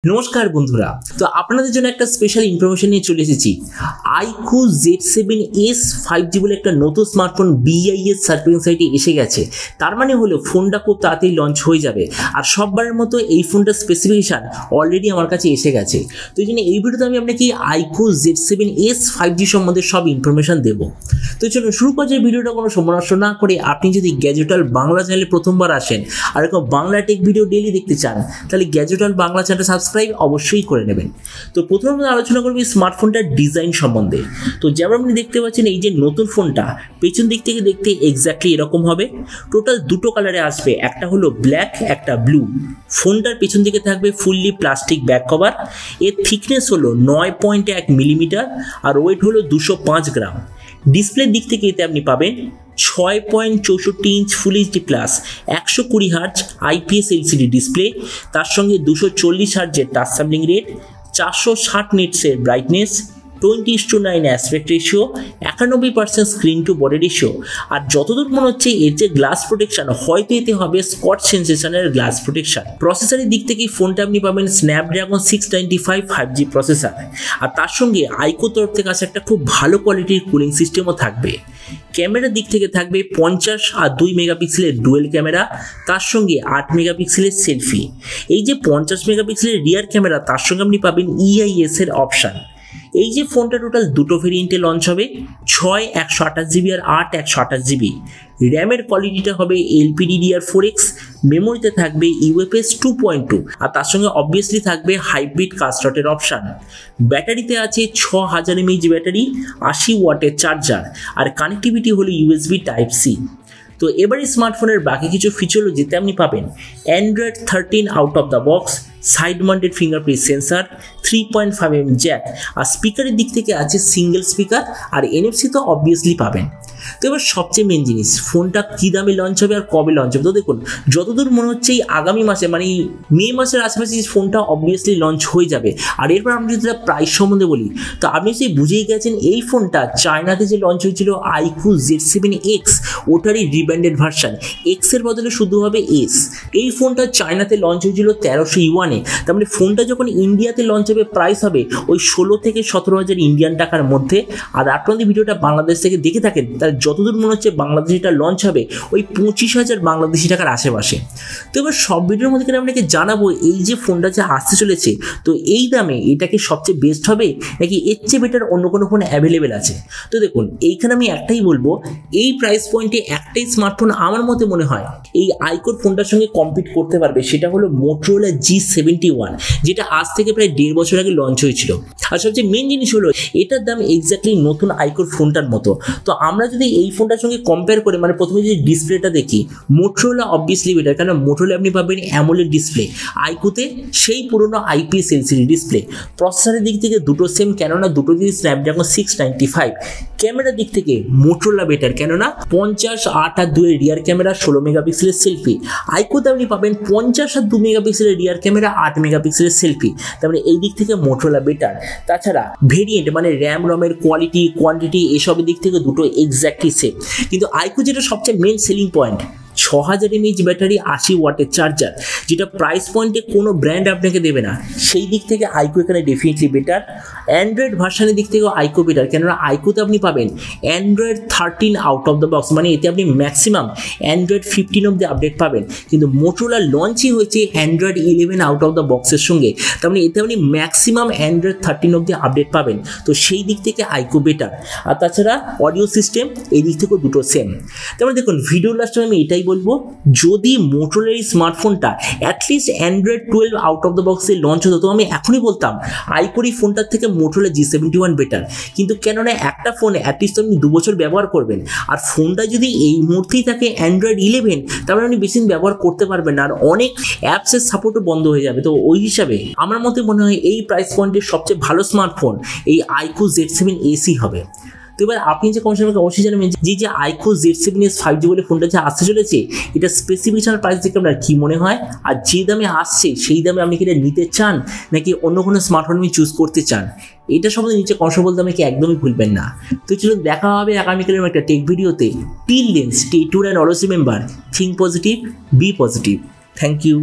নমস্কার বন্ধুরা, তো আপনাদের জন্য একটা স্পেশাল ইনফরমেশন নিয়ে চলে এসেছি। IQOO Z7s 5G বলে একটা নতুন স্মার্টফোন BIS সার্টিফিকেশন সাইটে এসে গেছে। তার মানে হলো ফোনটা খুব তাড়াতাড়ি লঞ্চ হয়ে যাবে, আর সববারের মতো এই ফোনটার স্পেসিফিকেশন অলরেডি আমার কাছে এসে গেছে। তো এই জন্য এই ভিডিওতে আমি আপনাকে IQOO Z7s 5G সম্বন্ধে সব ইনফরমেশন দেবো। তো চলুন শুরু করা যায় ভিডিওটা কোনো সময় নষ্ট না করে। আপনি যদি গ্যাজেট ওয়ার্ল্ড বাংলা চ্যানেলে প্রথমবার আসেন আর এরকম বাংলা টেক ভিডিও ডেইলি দেখতে চান, তাহলে গ্যাজেট ওয়ার্ল্ড বাংলা চ্যানেলটা সাবস্ক্রাইব অবশ্যই করে নেবেন। তো প্রথমে আমরা আলোচনা করব স্মার্টফোনটার ডিজাইন সম্বন্ধে। তো যেমন আপনি দেখতে পাচ্ছেন, এই যে নতুন ফোনটা পেছন দিক থেকে দেখতে এক্স্যাক্টলি এরকম হবে। টোটাল দুটো কালারে আসবে, একটা হলো ব্ল্যাক, একটা ব্লু। ফোনটার পেছন দিকে থাকবে ফুললি প্লাস্টিক ব্যাক কভার। এর থিকনেস হলো 9.1 মিলিমিটার আর ওয়েট হলো 205 গ্রাম। ডিসপ্লের দিক থেকে এতে আপনি পাবেন 6.64 inch full HD plus 120 hertz IPS LCD display, তার সঙ্গে 240 হার্জের টাচ স্যাম্পলিং রেট, 460 নিটসের brightness, 20:9 aspect ratio, 91% screen to body ratio. আর যতদূর মনে হচ্ছে এর যে গ্লাস প্রোটেকশন, হয়তো এতে হবে স্কচ সেন্সেশনের গ্লাস প্রোটেকশন। প্রসেসরের দিক থেকে ফোনটা আপনি পাবেন স্ন্যাপড্রাগন 695 5G প্রসেসর, আর তার সঙ্গে IQOO তরফ থেকে আসে একটা খুব ভালো কোয়ালিটির কুলিং সিস্টেমও থাকবে। ক্যামেরার দিক থেকে থাকবে 50 আর 2 মেগাপিক্সেলের ডুয়েল ক্যামেরা, তার সঙ্গে 8 মেগাপিক্সেলের সেলফি। এই যে 50 মেগাপিক্সেলের রিয়ার ক্যামেরা, তার সঙ্গে আপনি পাবেন EIS এর অপশান। এই যে ফোনটা টোটাল দুটো ভেরিয়েন্টে লঞ্চ হবে, 6 128GB আর 8 128GB। র্যামের কোয়ালিটিটা হবে LPDDR4X, মেমোরিতে থাকবে UFS 2.2, আর তার সঙ্গে অবভিয়াসলি থাকবে হাইব্রিড কাস্টটের অপশান। ব্যাটারিতে আছে 6000 mAh ব্যাটারি, 80 ওয়াটের চার্জার, আর কানেক্টিভিটি হলো USB Type-C। তো এবারে স্মার্টফোনের বাকি কিছু ফিচারোলজিতে আপনি পাবেন Android 13 out of the box, side mounted fingerprint sensor, 3.5mm jack, আর স্পিকারের দিক থেকে আছে সিঙ্গেল স্পিকার, আর NFC তো অবভিয়াসলি পাবেন। তো এবার সবচেয়ে মেন জিনিস, ফোনটা কী দামে লঞ্চ হবে আর কবে লঞ্চ হবে। তো দেখুন, যতদূর মনে হচ্ছে এই আগামী মাসে, মানে মে মাসের আশেপাশে ফোনটা অবভিয়াসলি লঞ্চ হয়ে যাবে। আর এরপর আমি যদি প্রাইস সম্বন্ধে বলি, তো আপনি সেই বুঝেই গেছেন এই ফোনটা চায়নাতে যে লঞ্চ হয়েছিল IQOO Z7X, ওটারই রিব্র্যান্ডেড ভার্সন। এক্সের বদলে শুধু হবে S। এই ফোনটা চায়নাতে লঞ্চ হয়েছিল 1300 ইউয়ানে। তার মানে ফোনটা যখন ইন্ডিয়াতে লঞ্চ হবে, প্রাইস হবে ওই 16 থেকে 17,000 ইন্ডিয়ান টাকার মধ্যে। আর আপনাদের ভিডিওটা বাংলাদেশ থেকে দেখে থাকেন, তার যতদূর মনে হচ্ছে বাংলাদেশে এটা লঞ্চ হবে ওই 25,000 বাংলাদেশি টাকার আশেপাশে। তো এবার সব ভিডিওর মধ্যে আপনাকে জানাবো এই যে ফোনটা যে আসতে চলেছে, তো এই দামে এটা কি সবচেয়ে বেস্ট হবে নাকি এর চেয়ে বেটার অন্য কোনো ফোন অ্যাভেলেবেল আছে। তো দেখুন, এইখানে আমি একটাই বলবো, এই প্রাইস পয়েন্টে একটাই স্মার্টফোন আমার মতে মনে হয় এই IQOO ফোনটার সঙ্গে কম্পিট করতে পারবে, সেটা হলো Motorola G71, যেটা আজ থেকে প্রায় 1.5 বছর আগে লঞ্চ হয়েছিল। আর সবচেয়ে মেন জিনিস হলো এটার দাম এক্স্যাক্টলি নতুন IQOO ফোনটার মতো। তো আমরা যদি এই ফোনটার সঙ্গে কম্পেয়ার করে, মানে প্রথমে যদি ডিসপ্লেটা দেখি, Motorola অবভিয়াসলি বেটার, কারণ Motorola আপনি পাবেন অ্যামোলেড ডিসপ্লে, IQOOতে সেই পুরনো IPS LCD ডিসপ্লে। প্রসেসরের দিক থেকে দুটো সেম, কেননা দুটো দিয়ে স্ন্যাপড্রাগন 695। ক্যামেরার দিক থেকে Motorola বেটার, কেননা 50, 8 আর 2 এর রিয়ার ক্যামেরা, 16 মেগাপিক্সেলের সেলফি। IQOOতে আপনি পাবেন 50 আর 2 মেগাপিক্সেলের রিয়ার ক্যামেরা, 8 মেগাপিক্সেলের সেলফি। তারপরে এই দিক থেকে Motorola বেটার। তাছাড়া ভেরিয়েন্ট মানে র্যাম রমের কোয়ালিটি, কোয়ান্টিটি, এসবের দিক থেকে দুটো এক্স্যাক্টলি সেম। কিন্তু IQOO যেটা সবচেয়ে main selling point, 6000 mAh battery, 80 ওয়াটের চার্জার, যেটা প্রাইস পয়েন্টে কোনো ব্র্যান্ড আপনাকে দেবে না। সেই দিক থেকে IQOO এখানে ডেফিনেটলি বেটার। অ্যান্ড্রয়েড ভার্সানের দিক থেকেও IQOO বেটার, কেননা IQOOতে আপনি পাবেন Android 13 out of the box, মানে এতে আপনি ম্যাক্সিমাম Android 15 অব্দি আপডেট পাবেন। কিন্তু Motorola লঞ্চই হয়েছে Android 11 আউট অফ দ্য বক্সের সঙ্গে, তার মানে এতে আপনি ম্যাক্সিমাম Android 13 অব্দি আপডেট পাবেন। তো সেই দিক থেকে IQOO বেটার। আর তাছাড়া অডিও সিস্টেম এই দিক থেকেও দুটো সেম। তার মানে দেখুন, ভিডিও লাস্টে আমি এটাই বলবো, যদি Motorola এই স্মার্টফোনটা at least Android 12 out of the বক্সে লঞ্চ হতো, তো আমি এখনই বলতাম IQOO এই ফোনটার থেকে Motorola G71 বেটার। কিন্তু কেননা একটা ফোন অ্যাটলিস্ট আপনি 2 বছর ব্যবহার করবেন, আর ফোনটা যদি এই মুহূর্তেই থাকে Android 11, তাহলে আপনি বেশি দিন ব্যবহার করতে পারবেন না, আর অনেক অ্যাপসের সাপোর্টও বন্ধ হয়ে যাবে। তো ওই হিসাবে আমার মতে মনে হয় এই প্রাইস পয়েন্টের সবচেয়ে ভালো স্মার্টফোন এই IQOO Z7s হবে। তো এবার আপনি যে কমেন্ট আমাকে অবশ্যই জানাবেন যে IQOO Z7s 5G বলে ফোনটা যে আসতে চলেছে, এটা স্পেসিফিকেশন প্রাইস দেখে আপনার কী মনে হয়, আর যে দামে আসছে সেই দামে আপনি কি এটা নিতে চান নাকি অন্য কোনো স্মার্টফোন আপনি চুজ করতে চান, এটা সম্বন্ধে নিচে কমেন্ট বলতে আমাকে একদমই ভুলবেন না। তো চলুন দেখা হবে আগামীকালের একটা টেক ভিডিওতে। Till then stay tuned and always remember, think positive, be positive. Thank you.